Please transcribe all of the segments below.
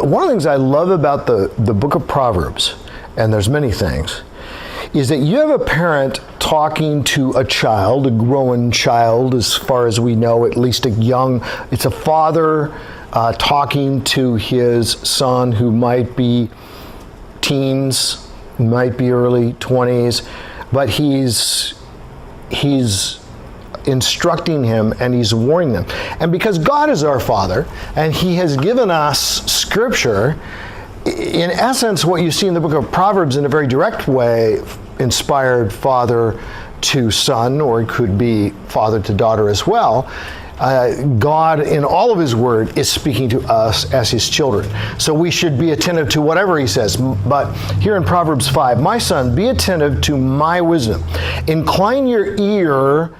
one of the things I love about the book of Proverbs, and there's many things, is that you have a parent talking to a child, a growing child, as far as we know, at least it's a father talking to his son who might be teens, might be early 20s, but he's instructing him and he's warning them. And because God is our Father and he has given us Scripture, in essence, what you see in the book of Proverbs in a very direct way, inspired father to son, or it could be father to daughter as well, God in all of his word is speaking to us as his children. So we should be attentive to whatever he says. But here in Proverbs 5, my son, be attentive to my wisdom. Incline your ear.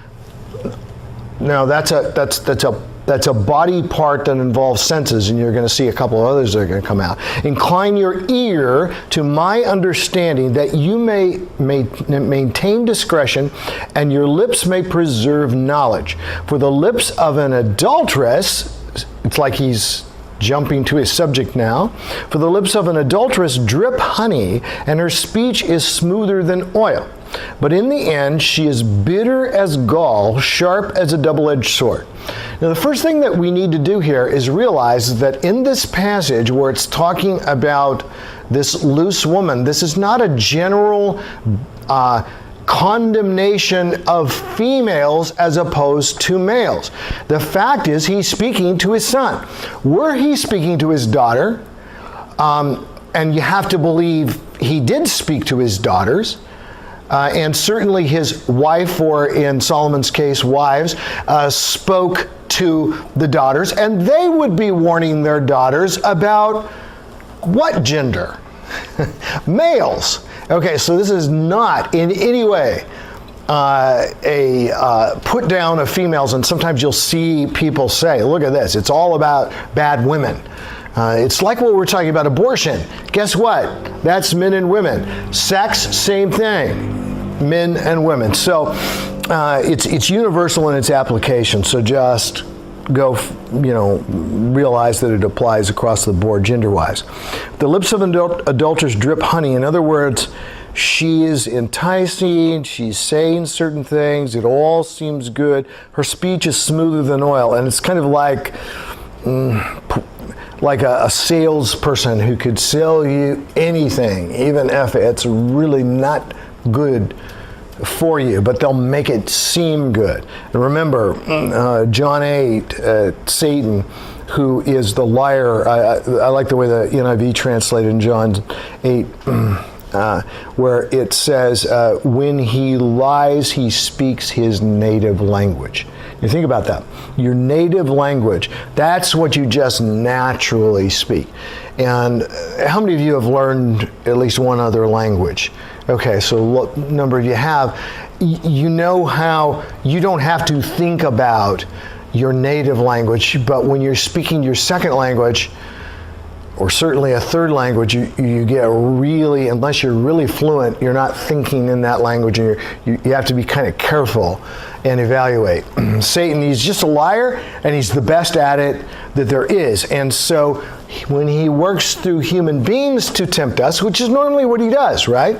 Now that's a body part that involves senses, and you're going to see a couple of others that are going to come out. Incline your ear to my understanding, that you may maintain discretion, and your lips may preserve knowledge. For the lips of an adulteress, it's like he's jumping to his subject now. For the lips of an adulteress drip honey, and her speech is smoother than oil. But in the end, she is bitter as gall, sharp as a double-edged sword. Now, the first thing that we need to do here is realize that in this passage where it's talking about this loose woman, this is not a general condemnation of females as opposed to males. The fact is, he's speaking to his son. Were he speaking to his daughter, and you have to believe he did speak to his daughters, and certainly his wife, or in Solomon's case, wives, spoke to the daughters, and they would be warning their daughters about what gender? Males. Okay, so this is not in any way a put down of females, and sometimes you'll see people say, look at this, it's all about bad women. It's like what we're talking about abortion. Guess what? That's men and women. Sex, same thing. Men and women. So it's universal in its application. So just go, realize that it applies across the board gender-wise. The lips of an adulteress drip honey. In other words, she is enticing, she's saying certain things, it all seems good. Her speech is smoother than oil, and it's kind of like a salesperson who could sell you anything, even if it's really not good for you, but they'll make it seem good. And remember, John 8, Satan, who is the liar. I like the way the NIV translated in John 8, where it says, when he lies, he speaks his native language. You think about that. Your native language, that's what you just naturally speak. And how many of you have learned at least one other language? Okay, so what number you have, you know how you don't have to think about your native language, but when you're speaking your second language, or certainly a third language, you get really, unless you're really fluent, you're not thinking in that language, and you have to be kind of careful and evaluate. Satan, he's just a liar, and he's the best at it that there is. And so when he works through human beings to tempt us, which is normally what he does, right?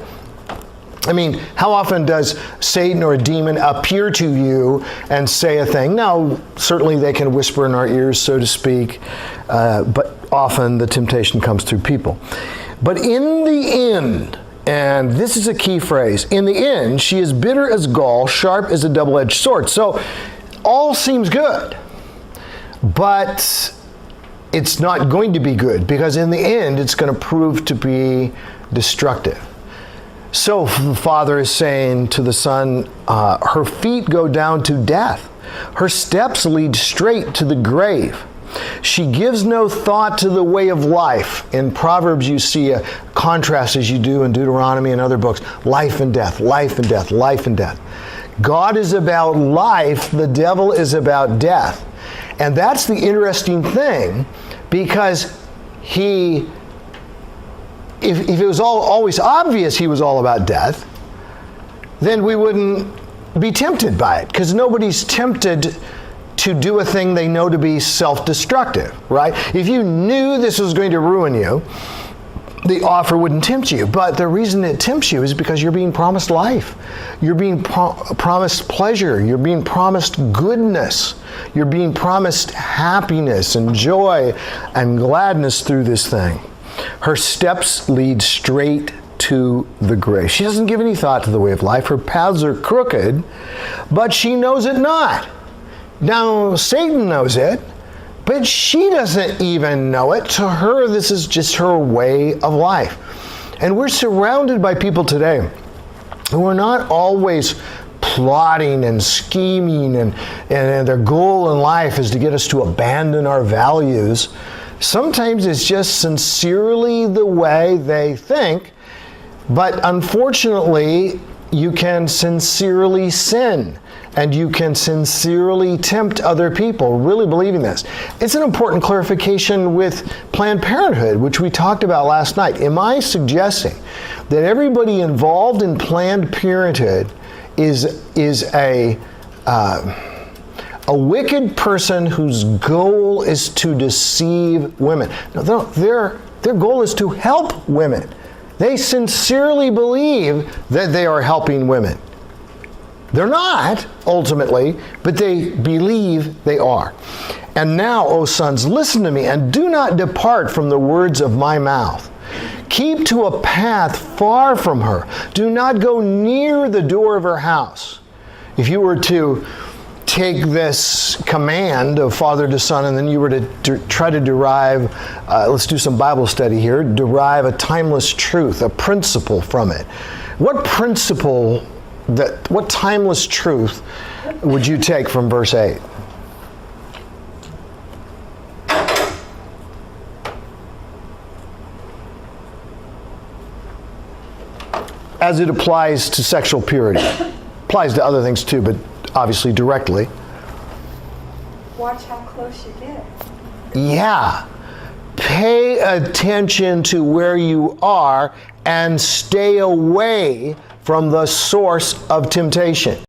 I mean, how often does Satan or a demon appear to you and say a thing? Now, certainly they can whisper in our ears, so to speak, but often the temptation comes through people. But in the end, and this is a key phrase, in the end, she is bitter as gall, sharp as a double-edged sword. So all seems good, but it's not going to be good, because in the end, it's going to prove to be destructive. So the father is saying to the son, her feet go down to death. Her steps lead straight to the grave. She gives no thought to the way of life. In Proverbs, you see a contrast, as you do in Deuteronomy and other books. Life and death, life and death, life and death. God is about life. The devil is about death. And that's the interesting thing, because if it was always obvious he was all about death, then we wouldn't be tempted by it, because nobody's tempted to do a thing they know to be self-destructive, right? If you knew this was going to ruin you, the offer wouldn't tempt you. But the reason it tempts you is because you're being promised life. You're being promised pleasure. You're being promised goodness. You're being promised happiness and joy and gladness through this thing. Her steps lead straight to the grave. She doesn't give any thought to the way of life. Her paths are crooked, but she knows it not. Now, Satan knows it, but she doesn't even know it. To her, this is just her way of life. And we're surrounded by people today who are not always plotting and scheming, and their goal in life is to get us to abandon our values. Sometimes it's just sincerely the way they think, but unfortunately, you can sincerely sin. And you can sincerely tempt other people, really believing this. It's an important clarification with Planned Parenthood, which we talked about last night. Am I suggesting that everybody involved in Planned Parenthood is a wicked person whose goal is to deceive women? No, their goal is to help women. They sincerely believe that they are helping women. They're not, ultimately, but they believe they are. And now, O sons, listen to me, and do not depart from the words of my mouth. Keep to a path far from her. Do not go near the door of her house. If you were to take this command of Father to Son, and then you were to try to derive, let's do some Bible study here, derive a timeless truth, a principle from it. What timeless truth would you take from verse 8? As it applies to sexual purity. Applies to other things too, but obviously directly. Watch how close you get. Yeah. Pay attention to where you are and stay away from the source of temptation.